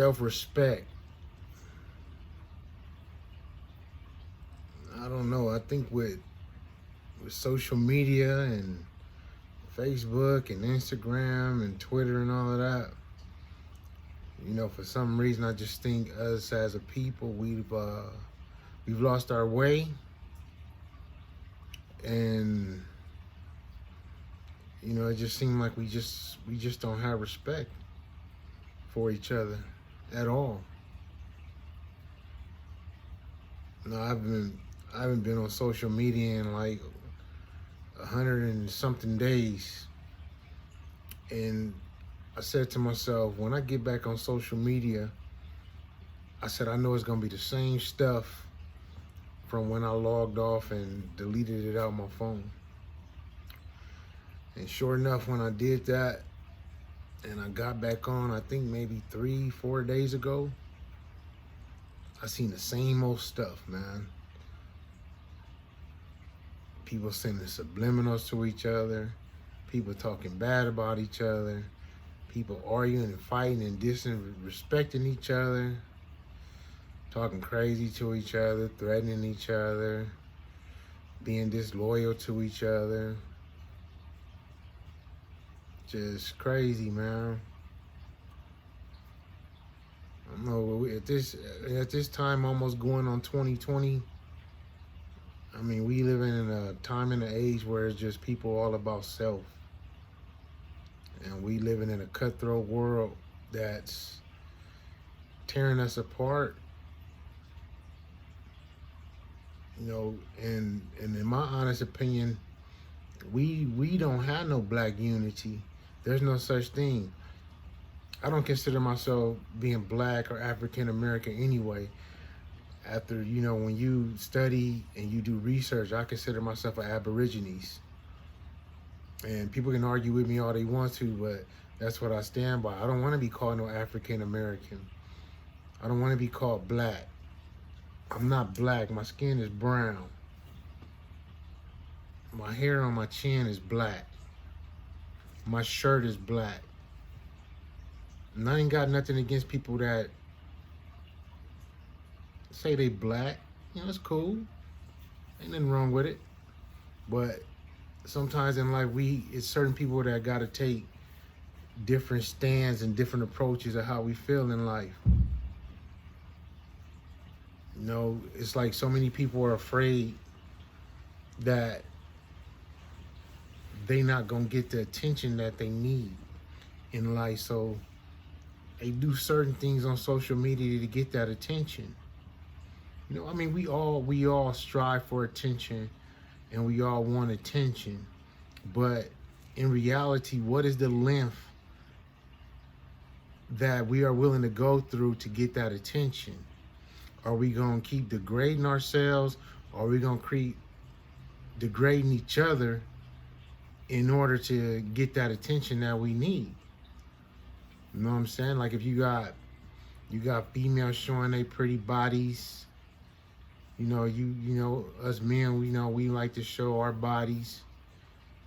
self-respect. I don't know. I think with social media and Facebook and Instagram and Twitter and all of that, for some reason, I just think us as a people, we've lost our way, and it just seemed like we just don't have respect for each other at all. No, I haven't been on social media in like 100 and something days, and I said to myself, when I get back on social media, I said I know it's gonna be the same stuff from when I logged off and deleted it out my phone. And sure enough, when I did that and I got back on, I think maybe 3, 4 days ago, I seen the same old stuff, man. People sending subliminals to each other, people talking bad about each other, people arguing and fighting and disrespecting each other, talking crazy to each other, threatening each other, being disloyal to each other. Just crazy, man. I don't know, at this time, almost going on 2020, I mean, we live in a time and an age where it's just people all about self. And we living in a cutthroat world that's tearing us apart. And in my honest opinion, we don't have no black unity. There's no such thing. I don't consider myself being black or African American anyway. After, when you study and you do research, I consider myself an Aborigines. And people can argue with me all they want to, but that's what I stand by. I don't want to be called no African American. I don't want to be called black. I'm not black. My skin is brown. My hair on my chin is black. My shirt is black. And I ain't got nothing against people that say they black. It's cool. Ain't nothing wrong with it. But sometimes in life, it's certain people that gotta take different stands and different approaches of how we feel in life. It's like so many people are afraid that they not gonna get the attention that they need in life, so they do certain things on social media to get that attention. I mean, we all strive for attention, and we all want attention, but in reality, what is the length that we are willing to go through to get that attention? Are we gonna keep degrading ourselves, or are we gonna keep degrading each other in order to get that attention that we need? You know what I'm saying? Like, if you got females showing their pretty bodies, us men, we like to show our bodies.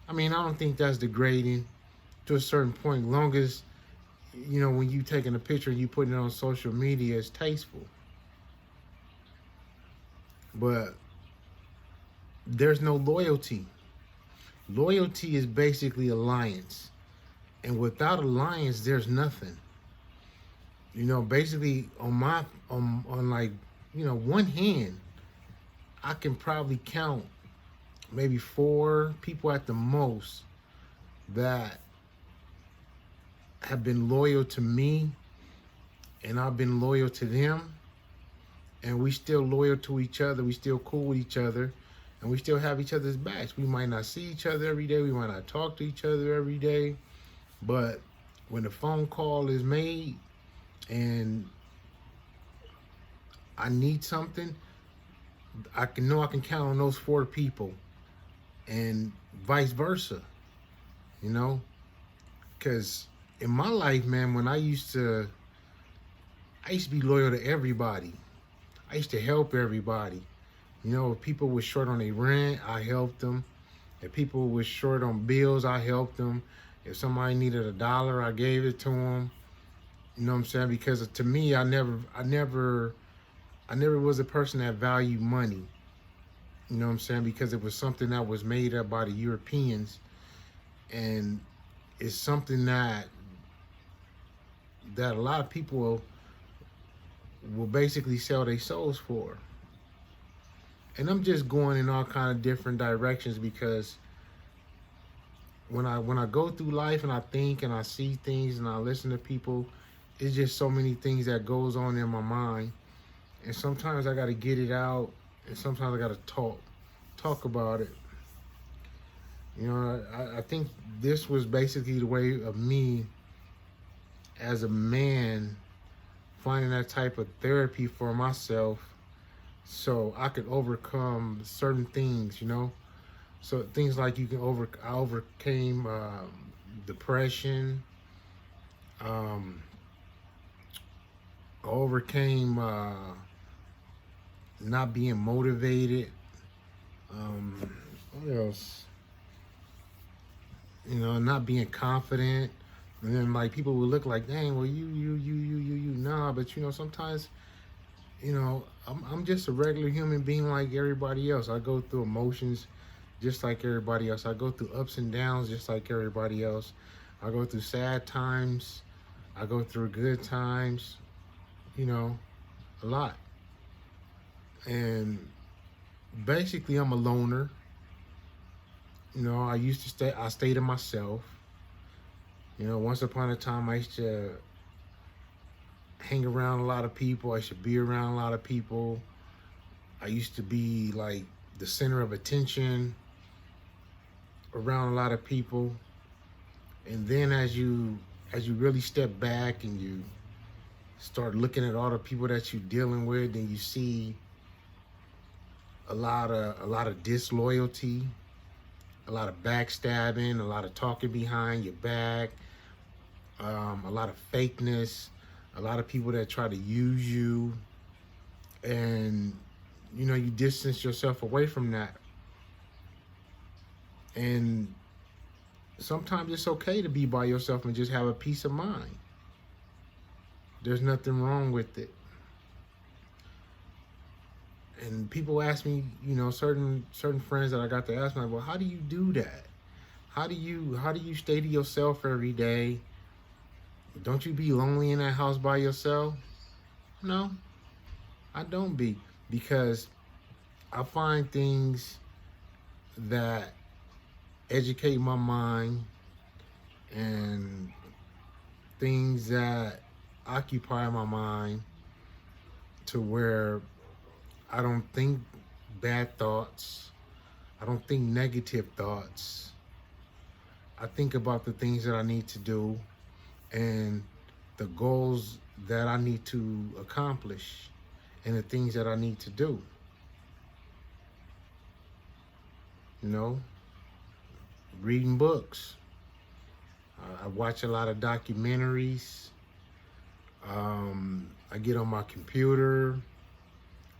I mean, I don't think that's degrading to a certain point, long as, when you taking a picture and you putting it on social media, it's tasteful. But there's no loyalty. Loyalty is basically alliance. And without alliance, there's nothing. Basically on one hand, I can probably count maybe 4 people at the most that have been loyal to me, and I've been loyal to them, and we still loyal to each other. We still cool with each other, and we still have each other's backs. We might not see each other every day. We might not talk to each other every day. But when a phone call is made and I need something, I can count on those 4 people, and vice versa, because in my life, man, when I used to be loyal to everybody. I used to help everybody. If people were short on their rent, I helped them. If people were short on bills, I helped them. If somebody needed $1, I gave it to them. You know what I'm saying? Because to me, I never was a person that valued money. You know what I'm saying? Because it was something that was made up by the Europeans, and it's something that a lot of people will basically sell their souls for. And I'm just going in all kind of different directions because when I go through life and I think and I see things and I listen to people, it's just so many things that goes on in my mind. And sometimes I got to get it out, and sometimes I got to talk about it. You know, I think this was basically the way of me as a man finding that type of therapy for myself so I could overcome certain things, you know. So things like I overcame depression. Um, I overcame not being motivated. What else? You know, not being confident. And then like people would look like, dang, well you. Nah, but you know, sometimes, you know, I'm just a regular human being like everybody else. I go through emotions just like everybody else. I go through ups and downs just like everybody else. I go through sad times. I go through good times, you know, a lot. And basically I'm a loner. You know, I stayed to myself. You know, once upon a time I used to hang around a lot of people. I used to be around a lot of people. I used to be like the center of attention around a lot of people. And then as you really step back and you start looking at all the people that you're dealing with, and you see a lot of disloyalty, a lot of backstabbing, a lot of talking behind your back, a lot of fakeness, a lot of people that try to use you, and you know, you distance yourself away from that. And sometimes it's okay to be by yourself and just have a peace of mind. There's nothing wrong with it. And people ask me, you know, certain friends that I got to ask me, well, how do you do that? How do you stay to yourself every day? Don't you be lonely in that house by yourself? No, I don't be, because I find things that educate my mind and things that occupy my mind to where I don't think bad thoughts. I don't think negative thoughts. I think about the things that I need to do and the goals that I need to accomplish and the things that I need to do. You know, reading books. I watch a lot of documentaries. I get on my computer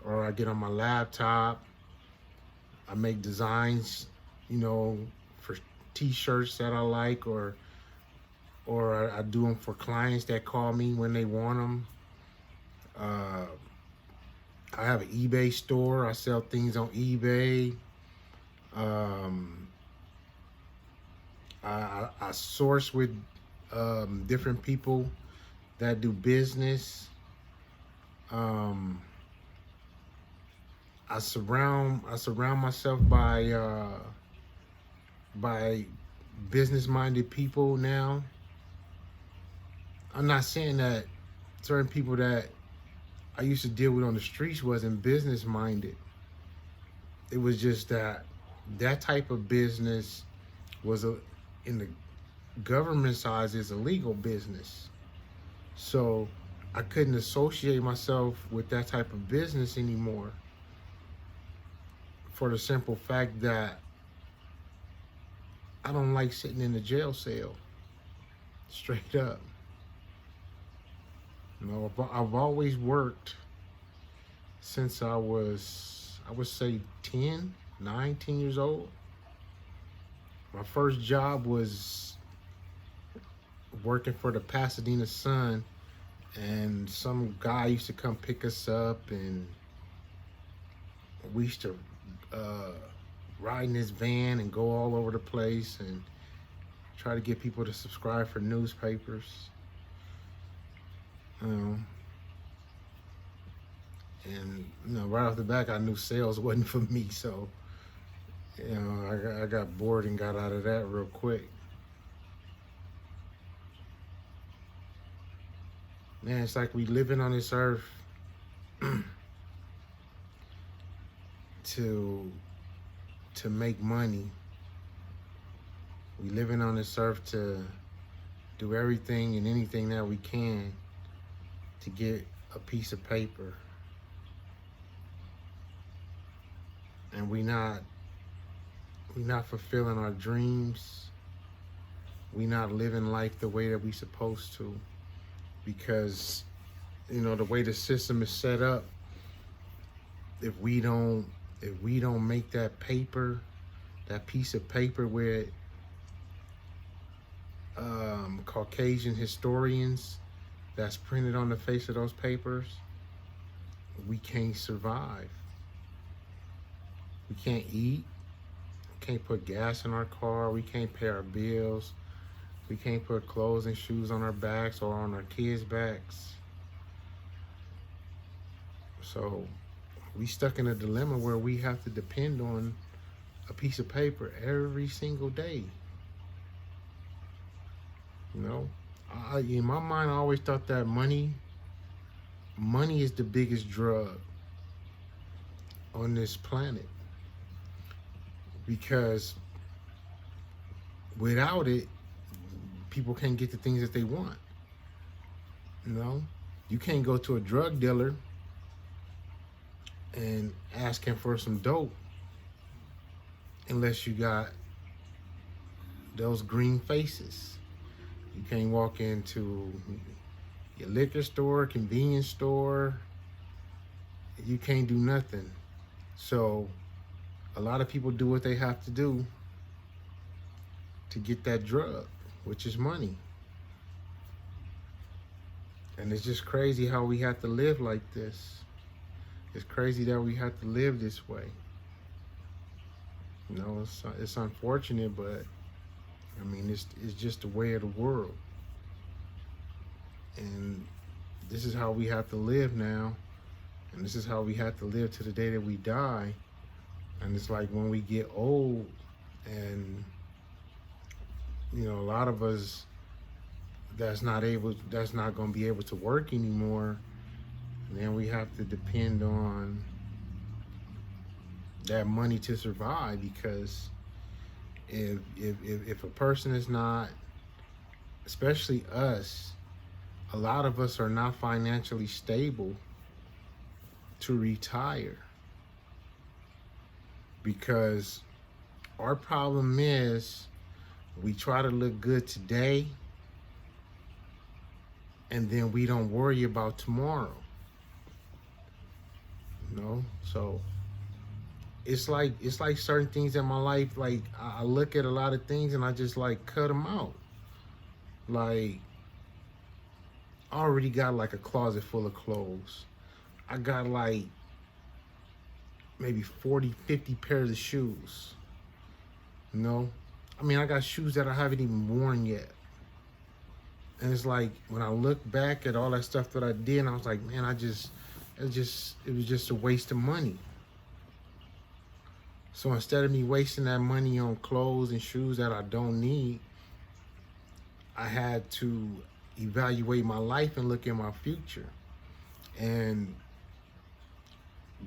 or I get on my laptop. I make designs, you know, for t-shirts that I like, or I do them for clients that call me when they want them. I have an eBay store. I sell things on eBay. I source with different people that do business. I surround myself by business-minded people now. I'm not saying that certain people that I used to deal with on the streets wasn't business-minded. It was just that type of business was in the government size is a legal business. So I couldn't associate myself with that type of business anymore, for the simple fact that I don't like sitting in the jail cell, straight up. You know, I've always worked since I would say 10 years old. My first job was working for the Pasadena Sun and some guy used to come pick us up, and we used to uh, ride in his van and go all over the place and try to get people to subscribe for newspapers. Um, and right off the back, I knew sales wasn't for me, so I got bored and got out of that real quick. Man, it's like we living on this earth to make money. We living on this earth to do everything and anything that we can to get a piece of paper. And we not fulfilling our dreams. We not living life the way that we supposed to, because the way the system is set up, if we don't make that paper, that piece of paper with Caucasian historians that's printed on the face of those papers, we can't survive. We can't eat. We can't put gas in our car. We can't pay our bills. We can't put clothes and shoes on our backs or on our kids' backs. So we stuck in a dilemma where we have to depend on a piece of paper every single day. In my mind, I always thought that money is the biggest drug on this planet, because without it, people can't get the things that they want. You can't go to a drug dealer and ask him for some dope unless you got those green faces. You can't walk into your liquor store, convenience store. You can't do nothing. So a lot of people do what they have to do to get that drug, which is money. And it's just crazy how we have to live like this. It's crazy that we have to live this way. It's unfortunate, but I mean, it's just the way of the world. And this is how we have to live now. And this is how we have to live to the day that we die. And it's like when we get old and, a lot of us that's not going to be able to work anymore, then we have to depend on that money to survive, because if a person is not, especially us, a lot of us are not financially stable to retire, because our problem is we try to look good today and then we don't worry about tomorrow. So it's like certain things in my life, like I look at a lot of things and I just like cut them out. Like, I already got like a closet full of clothes. I got like maybe 40, 50 pairs of shoes. I got shoes that I haven't even worn yet. And it's like, when I look back at all that stuff that I did, I was like, man, it was just a waste of money. So instead of me wasting that money on clothes and shoes that I don't need, I had to evaluate my life and look at my future and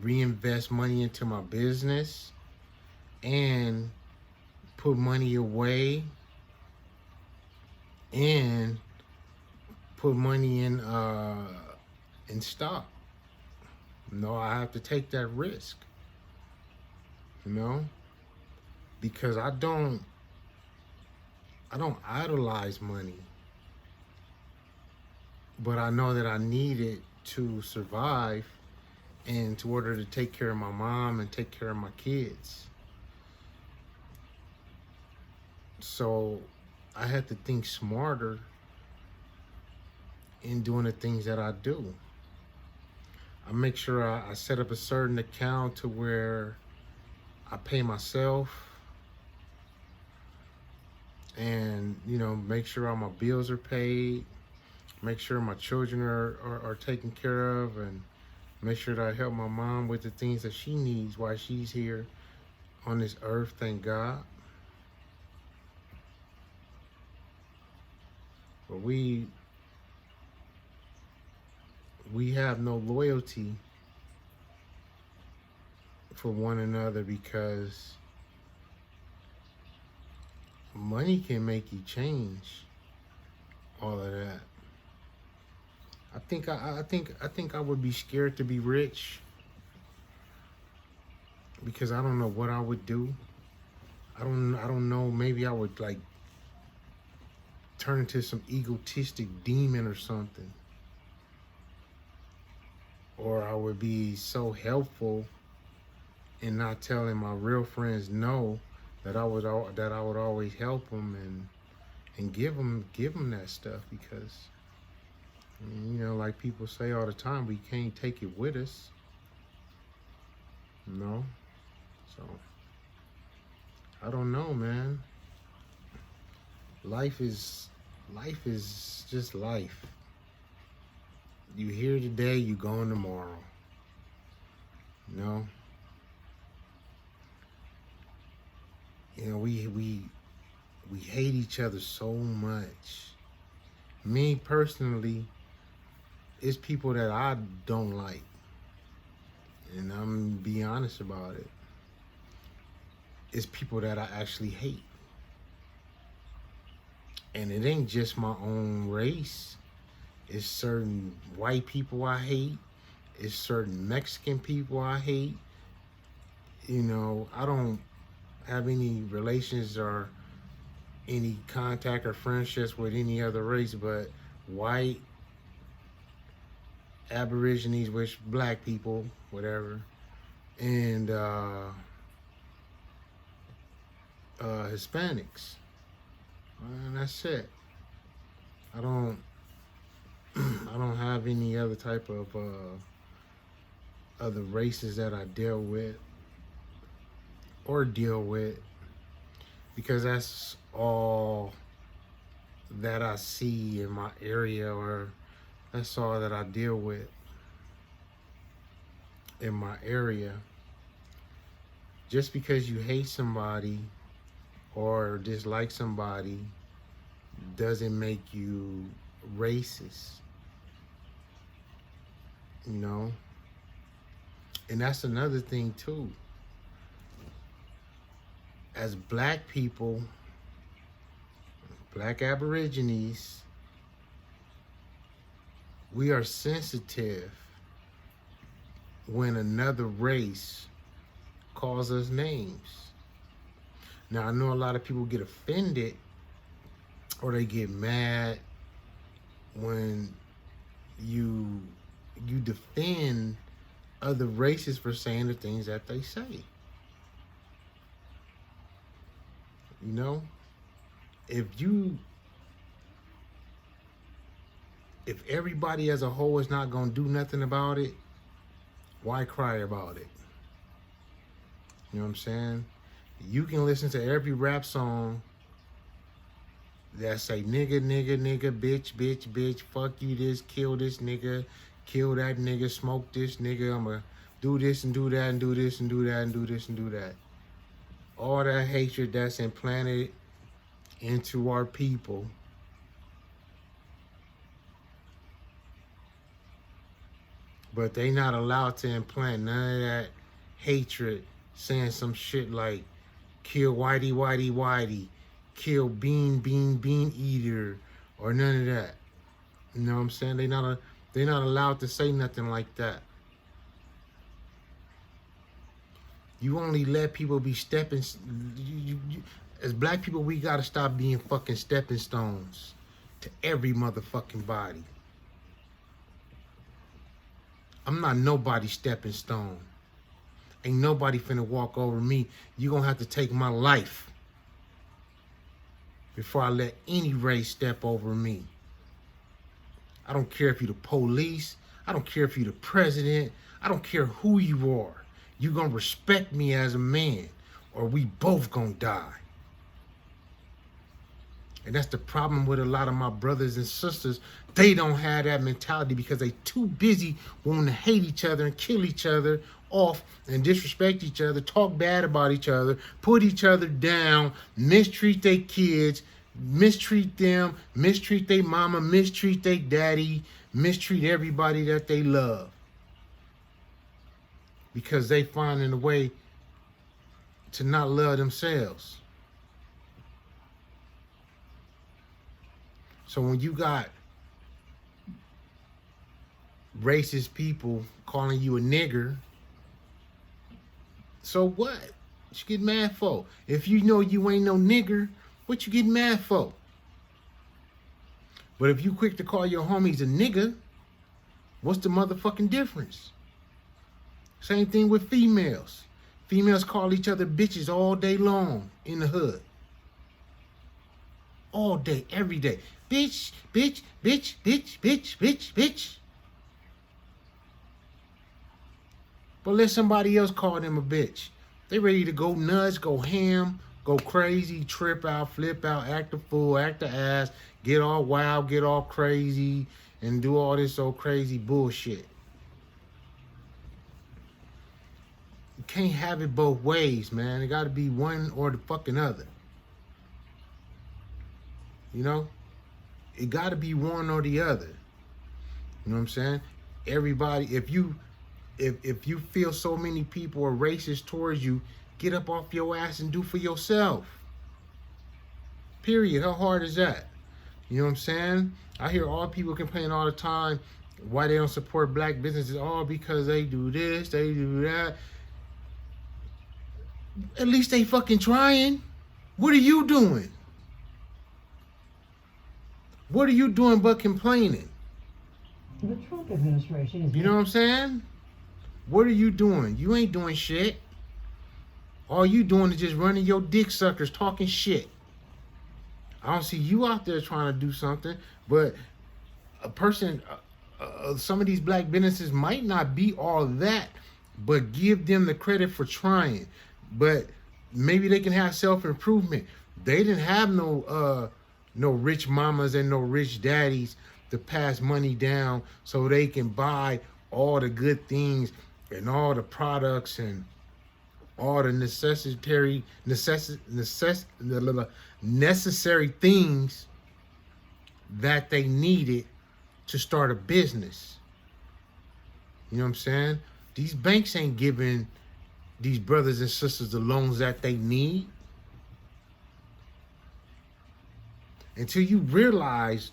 reinvest money into my business and put money away and put money in stock. I have to take that risk, because I don't idolize money, but I know that I need it to survive and in order to take care of my mom and take care of my kids. So I had to think smarter in doing the things that I do. I make sure I set up a certain account to where I pay myself and, you know, make sure all my bills are paid, make sure my children are taken care of, and make sure that I help my mom with the things that she needs while she's here on this earth, thank God. But we have no loyalty for one another because money can make you change all of that. I think I would be scared to be rich because I don't know what I would do. I don't know, maybe I would like turn into some egotistic demon or something. Or I would be so helpful and not telling my real friends no, that I would always help them and give them that stuff, because you know, like people say all the time, we can't take it with us. No. So I don't know, man. Life is just life. You here today, you going tomorrow. You know? You know, we hate each other so much. Me personally, it's people that I don't like. And I'm gonna be honest about it. It's people that I actually hate. And it ain't just my own race. It's certain white people I hate. It's certain Mexican people I hate. You know, I don't have any relations or any contact or friendships with any other race but white, Aborigines, which black people, whatever, and Hispanics. And that's it. I don't have any other type of other races that I deal with because that's all that I see in my area, or that's all that I deal with in my area. Just because you hate somebody or dislike somebody doesn't make you racist, you know? And that's another thing too. As black people, black Aborigines, we are sensitive when another race calls us names. Now, I know a lot of people get offended or they get mad when you defend other races for saying the things that they say. You know, if everybody as a whole is not gonna do nothing about it, why cry about it? You know what I'm saying? You can listen to every rap song that say nigga, nigga, nigga, bitch, bitch, bitch, fuck you this, kill this nigga, kill that nigga, smoke this nigga, I'ma do this and do that and do this and do that and do this and do that. All that hatred that's implanted into our people but they not allowed to implant none of that hatred, saying some shit like kill whitey, whitey, whitey, kill bean, bean, bean eater, or none of that. You know what I'm saying? They're not allowed to say nothing like that. You only let people be stepping. As black people, we gotta stop being fucking stepping stones to every motherfucking body. I'm not nobody's stepping stone. Ain't nobody finna walk over me. You gonna have to take my life before I let any race step over me. I don't care if you're the police. I don't care if you're the president. I don't care who you are. You're going to respect me as a man, or we both going to die. And that's the problem with a lot of my brothers and sisters. They don't have that mentality because they too busy wanting to hate each other and kill each other off and disrespect each other, talk bad about each other, put each other down, mistreat their kids, mistreat them, mistreat their mama, mistreat their daddy, mistreat everybody that they love. Because they finding a way to not love themselves. So when you got racist people calling you a nigger, so what? What you get mad for? If you know you ain't no nigger, what you get mad for? But if you quick to call your homies a nigga, what's the motherfucking difference? Same thing with females. Females call each other bitches all day long in the hood. All day, every day. Bitch, bitch, bitch, bitch, bitch, bitch, bitch. But let somebody else call them a bitch. They ready to go nuts, go ham, go crazy, trip out, flip out, act a fool, act a ass, get all wild, get all crazy, and do all this old crazy bullshit. You can't have it both ways, man. It got to be one or the fucking other. You know? It got to be one or the other. You know what I'm saying? Everybody, if you feel so many people are racist towards you, get up off your ass and do for yourself. Period. How hard is that? You know what I'm saying? I hear all people complain all the time why they don't support black businesses. All because they do this, they do that. At least they fucking trying. What are you doing? What are you doing but complaining? The Trump administration is... You know what I'm saying? What are you doing? You ain't doing shit. All you doing is just running your dick suckers, talking shit. I don't see you out there trying to do something, but a person, some of these black businesses might not be all that, but give them the credit for trying. But maybe they can have self-improvement. They didn't have no rich mamas and no rich daddies to pass money down so they can buy all the good things and all the products and all the necessary things that they needed to start a business. You know what I'm saying? These banks ain't giving these brothers and sisters the loans that they need. Until you realize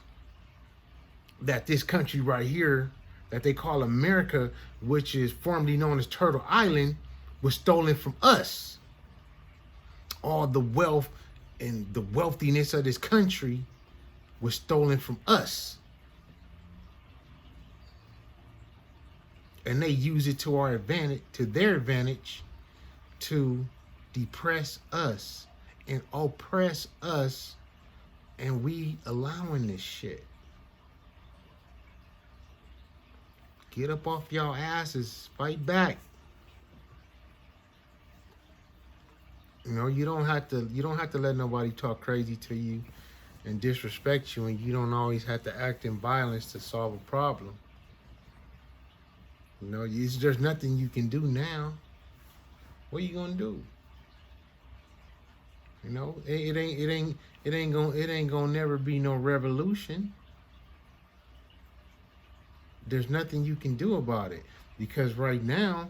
that this country right here that they call America, which is formerly known as Turtle Island, was stolen from us. All the wealth and the wealthiness of this country was stolen from us. And they use it to our advantage, to their advantage, to depress us and oppress us, and we allowing this shit. Get up off y'all asses, fight back. You know, you don't have to let nobody talk crazy to you and disrespect you, and you don't always have to act in violence to solve a problem. You know, there's nothing you can do now. What are you gonna do? You know, it ain't gonna never be no revolution. There's nothing you can do about it, because right now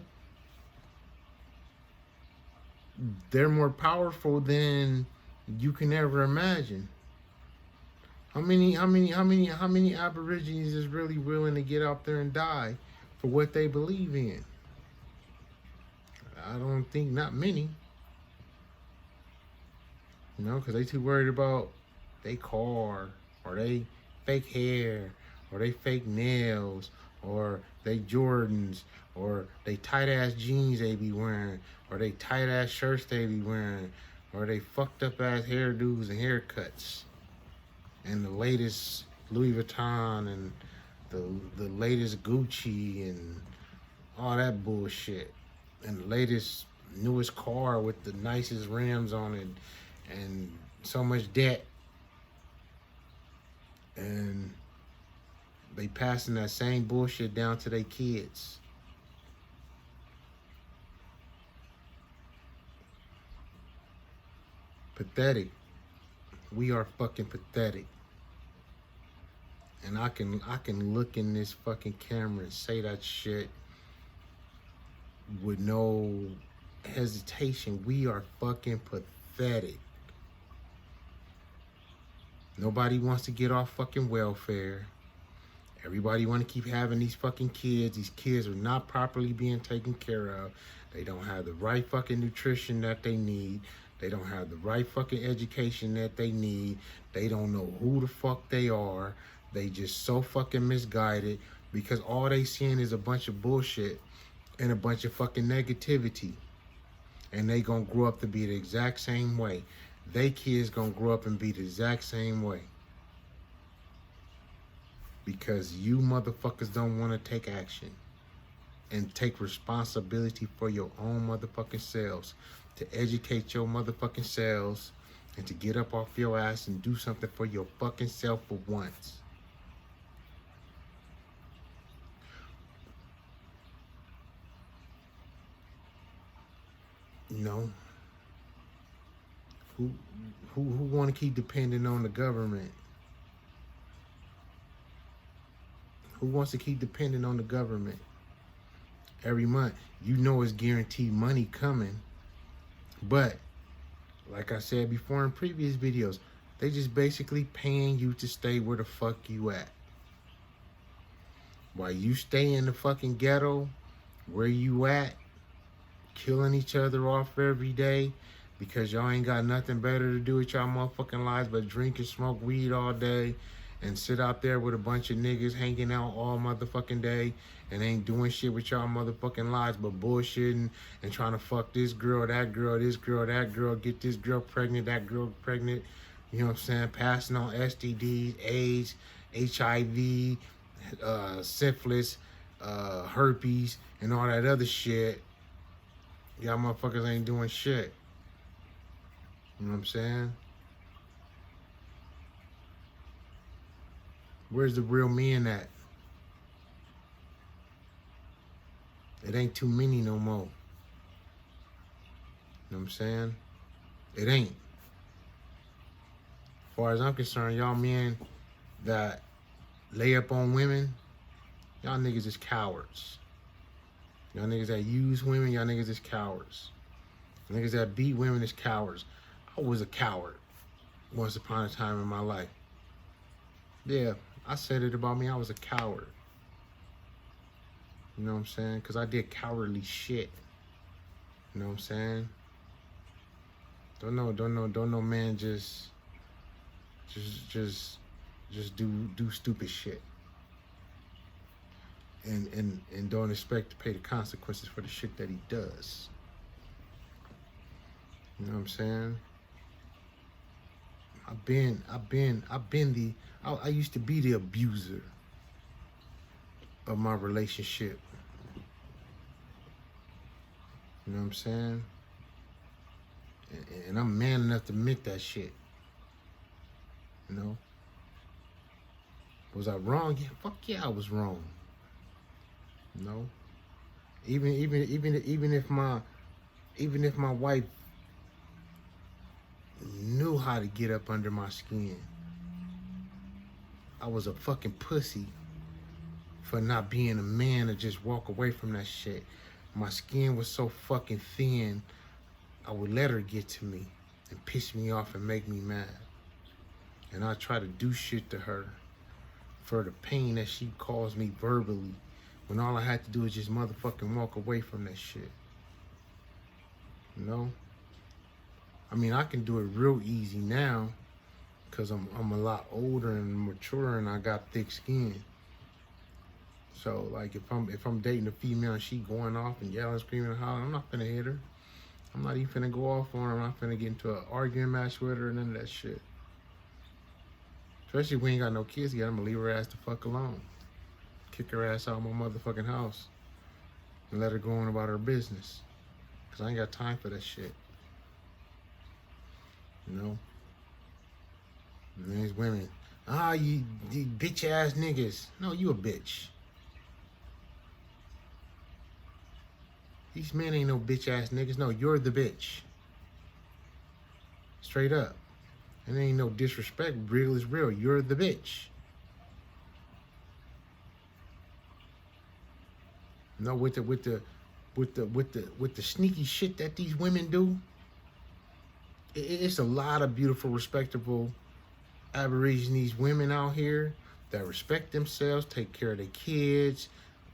they're more powerful than you can ever imagine. How many Aborigines is really willing to get out there and die for what they believe in? I don't think not many. You know, because they too worried about they car, or they fake hair, or they fake nails, or they Jordans, or they tight ass jeans they be wearing, or they tight ass shirts they be wearing, or they fucked up ass hairdos and haircuts, and the latest Louis Vuitton and the latest Gucci and all that bullshit, and the latest newest car with the nicest rims on it, and so much debt, and they passing that same bullshit down to their kids. Pathetic. We are fucking pathetic. And I can look in this fucking camera and say that shit with no hesitation. We are fucking pathetic. Nobody wants to get off fucking welfare. Everybody want to keep having these fucking kids. These kids are not properly being taken care of. They don't have the right fucking nutrition that they need. They don't have the right fucking education that they need. They don't know who the fuck they are. They just so fucking misguided because all they seeing is a bunch of bullshit and a bunch of fucking negativity. And they gonna grow up to be the exact same way. They kids gonna grow up and be the exact same way. Because you motherfuckers don't want to take action and take responsibility for your own motherfucking selves, to educate your motherfucking selves, and to get up off your ass and do something for your fucking self for once. You know, who want to keep depending on the government? Who wants to keep depending on the government? Every month, you know it's guaranteed money coming. But, like I said before in previous videos, they just basically paying you to stay where the fuck you at. While you stay in the fucking ghetto, where you at, killing each other off every day because y'all ain't got nothing better to do with y'all motherfucking lives but drink and smoke weed all day and sit out there with a bunch of niggas hanging out all motherfucking day and ain't doing shit with y'all motherfucking lives but bullshitting and trying to fuck this girl, that girl, this girl, that girl, get this girl pregnant, that girl pregnant, you know what I'm saying, passing on STDs, AIDS, HIV, syphilis, herpes, and all that other shit. Y'all motherfuckers ain't doing shit. You know what I'm saying? Where's the real men at? It ain't too many no more. You know what I'm saying? It ain't. As far as I'm concerned, y'all men that lay up on women, y'all niggas is cowards. Y'all niggas that use women, y'all niggas is cowards. Niggas that beat women is cowards. I was a coward once upon a time in my life. Yeah, I said it about me. I was a coward. You know what I'm saying? Because I did cowardly shit. You know what I'm saying? Don't know, man. Just do stupid shit. And don't expect to pay the consequences for the shit that he does. You know what I'm saying? I used to be the abuser of my relationship. You know what I'm saying? And I'm man enough to admit that shit. You know? Was I wrong? Yeah, fuck yeah, I was wrong. You know? Even if my wife knew how to get up under my skin, I was a fucking pussy for not being a man to just walk away from that shit. My skin was so fucking thin, I would let her get to me and piss me off and make me mad. And I try to do shit to her for the pain that she caused me verbally, when all I had to do was just motherfucking walk away from that shit. You know? I mean, I can do it real easy now because I'm a lot older and mature and I got thick skin. So like if I'm dating a female and she going off and yelling, screaming, and hollering, I'm not finna hit her. I'm not even finna go off on her. I'm not finna get into an arguing match with her or none of that shit. Especially if we ain't got no kids yet, I'm gonna leave her ass the fuck alone. kick her ass out of my motherfucking house and let her go on about her business. Because I ain't got time for that shit. You know? And these women, you bitch ass niggas. No, you a bitch. These men ain't no bitch ass niggas. No, you're the bitch. Straight up. And there ain't no disrespect. Real is real. You're the bitch. No, with the sneaky shit that these women do, it's a lot of beautiful, respectable Aborigines women out here that respect themselves, take care of their kids,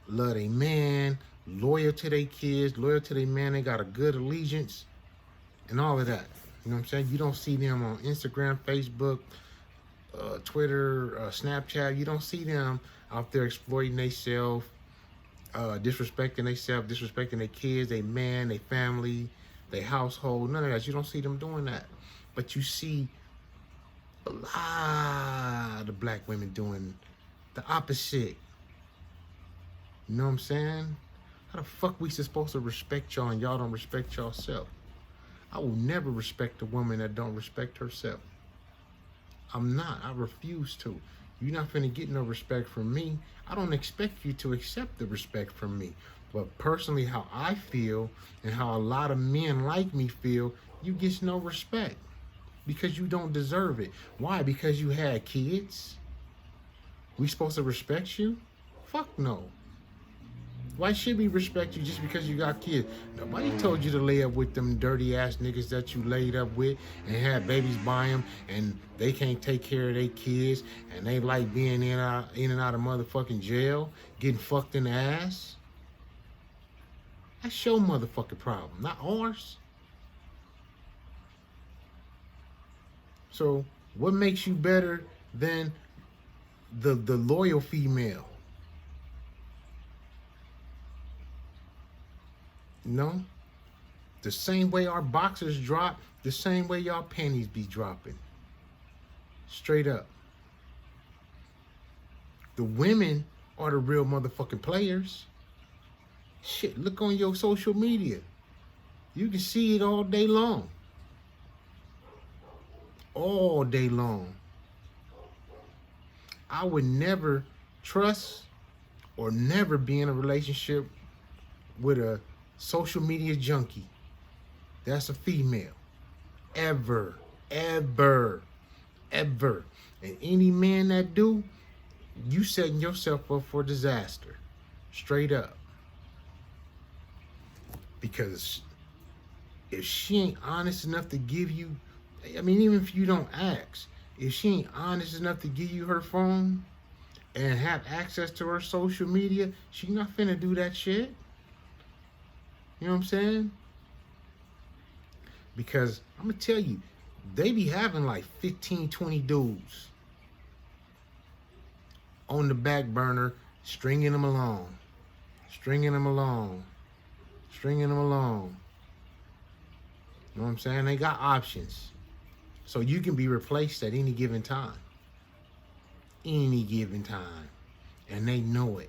love their man, loyal to their kids, loyal to their man. They got a good allegiance and all of that. You know what I'm saying? You don't see them on Instagram, Facebook, Twitter, Snapchat. You don't see them out there exploiting themselves, disrespecting themselves, disrespecting their kids, their man, their family, their household. None of that. You don't see them doing that. But you see a lot of black women doing the opposite. You know what I'm saying? How the fuck we supposed to respect y'all and y'all don't respect yourself? I will never respect a woman that don't respect herself. I'm not. I refuse to. You're not finna get no respect from me. I don't expect you to accept the respect from me. But personally, how I feel and how a lot of men like me feel, you get no respect because you don't deserve it. Why? Because you had kids? We supposed to respect you? Fuck no. Why should we respect you just because you got kids? Nobody told you to lay up with them dirty ass niggas that you laid up with and had babies by them and they can't take care of their kids and they like being in and out of motherfucking jail, getting fucked in the ass. That's your motherfucking problem, not ours. So what makes you better than the loyal female? No, the same way our boxers drop, the same way y'all panties be dropping. Straight up. The women are the real motherfucking players. Shit, look on your social media. You can see it all day long. All day long. I would never trust or never be in a relationship with a social media junkie. That's a female. Ever. Ever. Ever. And any man that do, you setting yourself up for disaster. Straight up. Because if she ain't honest enough to give you, I mean, even if you don't ask, if she ain't honest enough to give you her phone and have access to her social media, she not finna do that shit. You know what I'm saying? Because I'm going to tell you, they be having like 15, 20 dudes on the back burner, stringing them along, stringing them along, stringing them along. You know what I'm saying? They got options. So you can be replaced at any given time. Any given time. And they know it.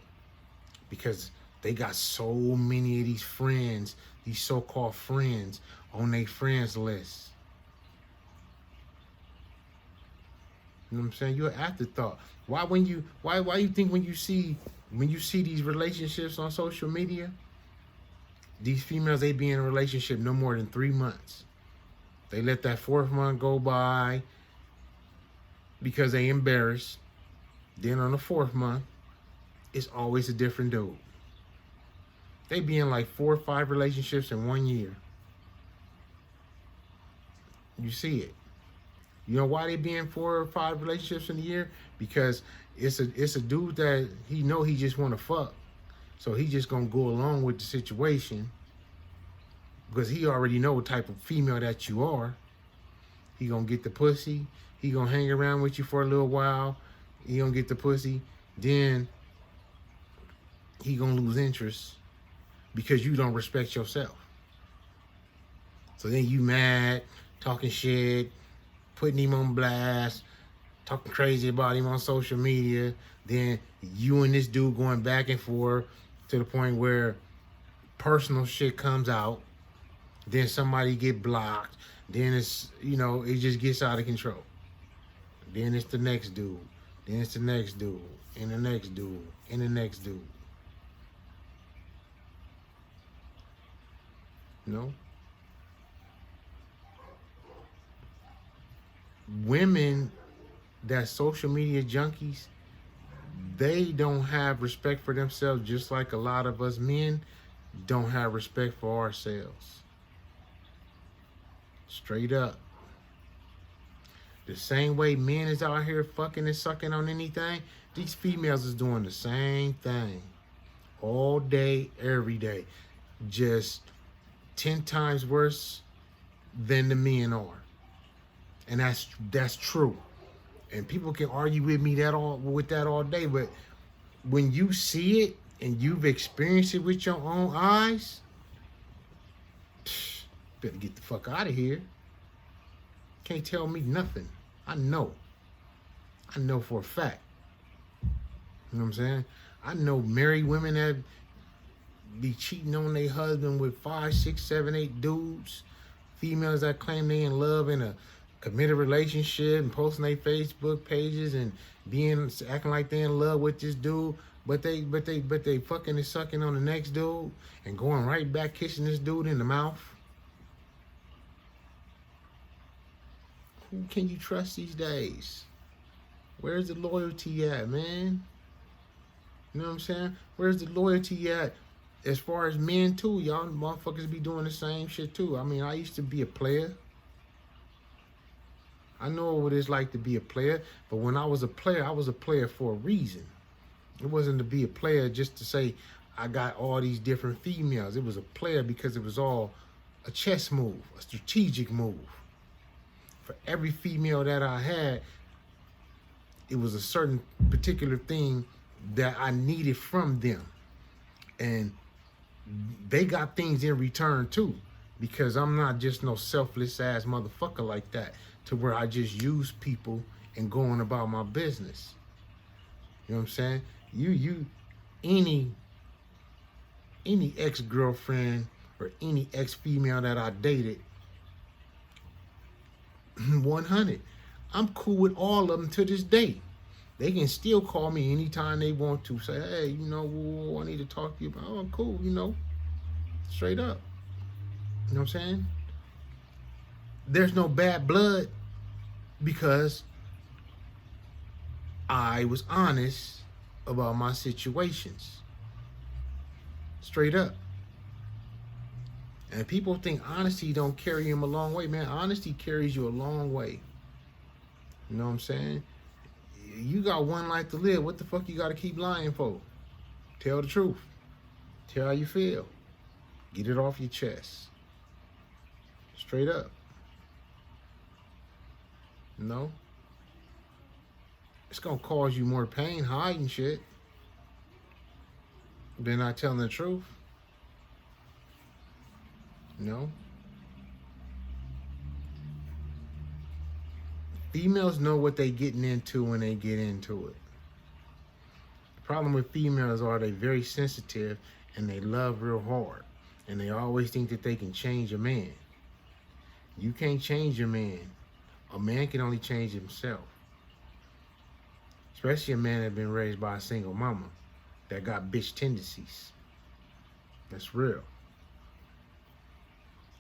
Because they got so many of these friends, these so-called friends, on their friends list. You know what I'm saying? You're an afterthought. Why you think when you see these relationships on social media, these females, they be in a relationship no more than 3 months. They let that 4th month go by because they embarrassed. Then on the 4th month, it's always a different dude. They be in like 4 or 5 relationships in 1 year. You see it. You know why they be in 4 or 5 relationships in a year? Because it's a dude that he know he just want to fuck. So he just gonna go along with the situation because he already know what type of female that you are. He gonna get the pussy. He gonna hang around with you for a little while. He gonna get the pussy. Then he gonna lose interest because you don't respect yourself. So then you mad, talking shit, putting him on blast, talking crazy about him on social media. Then you and this dude going back and forth to the point where personal shit comes out. Then somebody get blocked. Then it's, it just gets out of control. Then it's the next dude. Then it's the next dude. And the next dude. And the next dude. Women that social media junkies, they don't have respect for themselves, just like a lot of us men don't have respect for ourselves. Straight up. The same way men is out here fucking and sucking on anything, these females is doing the same thing. All day, every day. Just 10 times worse than the men are. And that's true. And people can argue with me with that all day, but when you see it and you've experienced it with your own eyes, better get the fuck out of here. Can't tell me nothing. I know for a fact. You know what I'm saying? I know married women that be cheating on their husband with 5, 6, 7, 8 dudes. Females that claim they in love in a committed relationship and posting their Facebook pages and acting like they in love with this dude, but they fucking and sucking on the next dude and going right back kissing this dude in the mouth. Who can you trust these days? Where's the loyalty at, man? You know what I'm saying? Where's the loyalty at? As far as men too, y'all motherfuckers be doing the same shit too. I mean, I used to be a player. I know what it's like to be a player, but when I was a player for a reason. It wasn't to be a player just to say I got all these different females. It was a player because it was all a chess move, a strategic move. For every female that I had, it was a certain particular thing that I needed from them. And they got things in return too, because I'm not just no selfless ass motherfucker like that, to where I just use people and going about my business. You know what I'm saying? Any ex-girlfriend or any ex-female that I dated, 100, I'm cool with all of them to this day. They can still call me anytime they want to. Say, hey, I need to talk to you about. Oh, cool, straight up. You know what I'm saying? There's no bad blood because I was honest about my situations. Straight up. And people think honesty don't carry them a long way. Man, honesty carries you a long way. You know what I'm saying? You got one life to live. What the fuck you got to keep lying for? Tell the truth. Tell how you feel. Get it off your chest. Straight up. It's going to cause you more pain hiding shit than not telling the truth. Females know what they getting into when they get into it. The problem with females are they very sensitive and they love real hard. And they always think that they can change a man. You can't change a man. A man can only change himself. Especially a man that's been raised by a single mama that got bitch tendencies. That's real.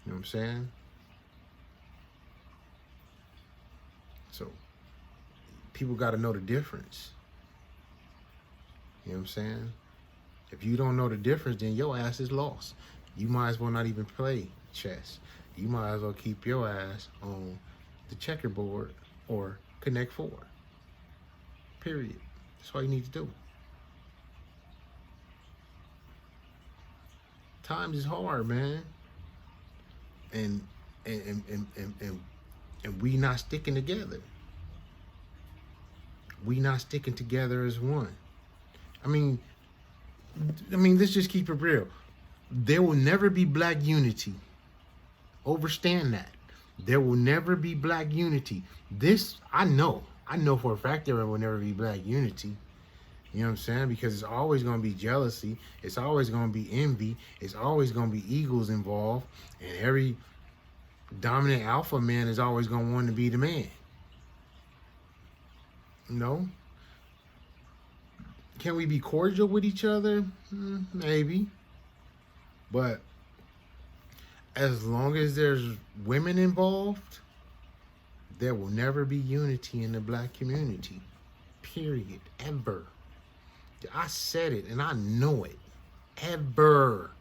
You know what I'm saying? So, people got to know the difference. You know what I'm saying? If you don't know the difference, then your ass is lost. You might as well not even play chess. You might as well keep your ass on the checkerboard or Connect 4. Period. That's all you need to do. Times is hard, man. And we not sticking together. We not sticking together as one. I mean, let's just keep it real. There will never be black unity. Understand that. There will never be black unity. This, I know I know for a fact there will never be black unity. You know what I'm saying? Because it's always going to be jealousy. It's always going to be envy. It's always going to be egos involved. And every dominant alpha man is always going to want to be the man. You know? Can we be cordial with each other? Maybe. But as long as there's women involved, there will never be unity in the black community. Period. Ever. I said it and I know it. Ever.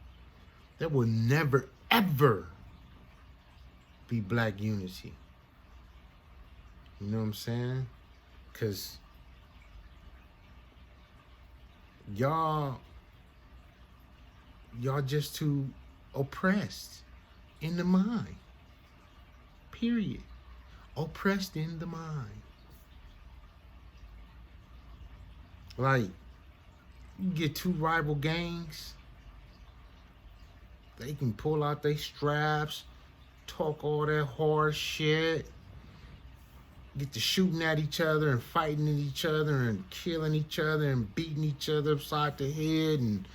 There will never, ever be black unity. You know what I'm saying? Because y'all just too oppressed in the mind. Period. Oppressed in the mind. Like, you get two rival gangs, they can pull out their straps, talk all that hard shit, get to shooting at each other and fighting at each other and killing each other and beating each other upside the head and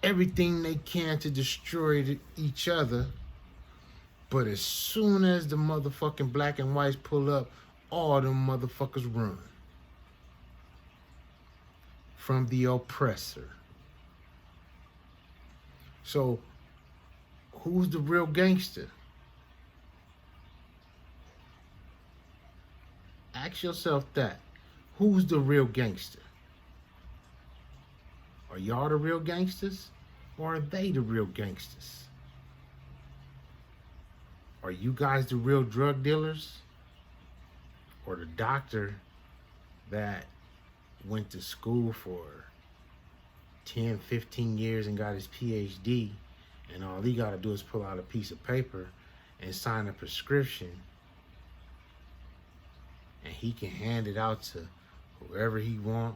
everything they can to destroy each other. But as soon as the motherfucking black and whites pull up, all them motherfuckers run from the oppressor. So, who's the real gangster? Ask yourself that. Who's the real gangster? Are y'all the real gangsters? Or are they the real gangsters? Are you guys the real drug dealers? Or the doctor that went to school for 10, 15 years and got his PhD, and all he got to do is pull out a piece of paper and sign a prescription, and he can hand it out to whoever he want,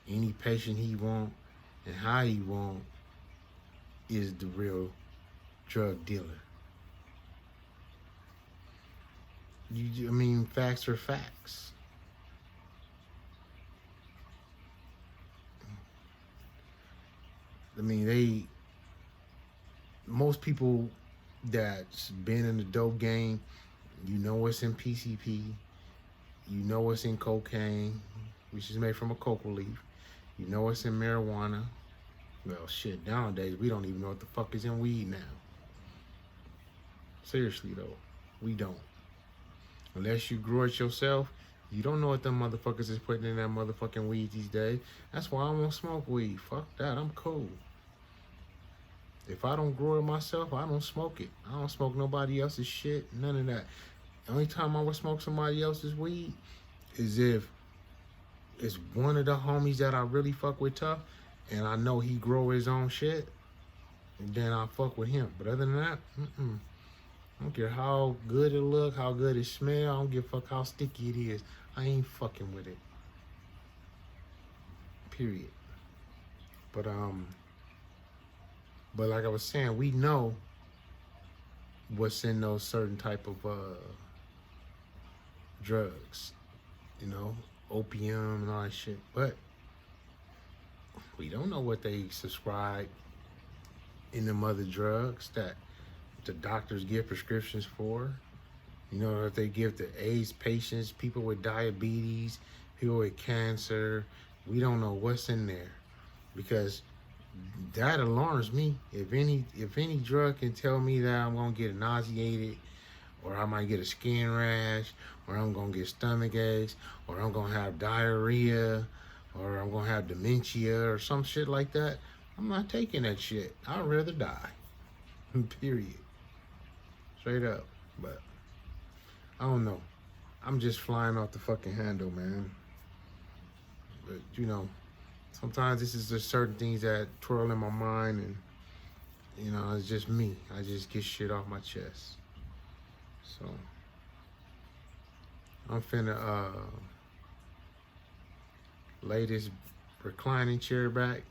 any patient he want, and how he want, is the real drug dealer. I mean, facts are facts. I mean, most people that's been in the dope game, you know what's in PCP, you know what's in cocaine, which is made from a coca leaf, you know what's in marijuana. Well, shit, nowadays, we don't even know what the fuck is in weed now. Seriously, though, we don't. Unless you grow it yourself, you don't know what them motherfuckers is putting in that motherfucking weed these days. That's why I won't smoke weed. Fuck that, I'm cool. If I don't grow it myself, I don't smoke it. I don't smoke nobody else's shit, none of that. The only time I would smoke somebody else's weed is if it's one of the homies that I really fuck with tough, and I know he grow his own shit, and then I fuck with him. But other than that, I don't care how good it look, how good it smell. I don't give a fuck how sticky it is. I ain't fucking with it. Period. But like I was saying, we know what's in those certain type of drugs, you know, opium and all that shit. But we don't know what they subscribe in them other drugs that the doctors give prescriptions for. You know, that they give to AIDS patients, people with diabetes, people with cancer. We don't know what's in there, because that alarms me. If any drug can tell me that I'm gonna get nauseated, or I might get a skin rash, or I'm gonna get stomach aches, or I'm gonna have diarrhea, or I'm gonna have dementia or some shit like that, I'm not taking that shit. I'd rather die. Period. Straight up. But I don't know. I'm just flying off the fucking handle, man. But you know, sometimes this is just certain things that twirl in my mind, and you know, it's just me. I just get shit off my chest. So I'm finna lay this reclining chair back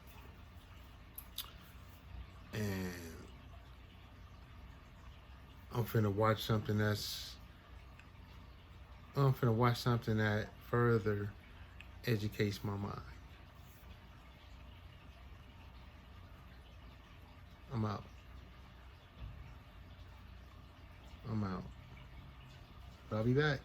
and I'm finna watch something that's I'm finna watch something that further educates my mind. I'm out. I'm out. But I'll be back.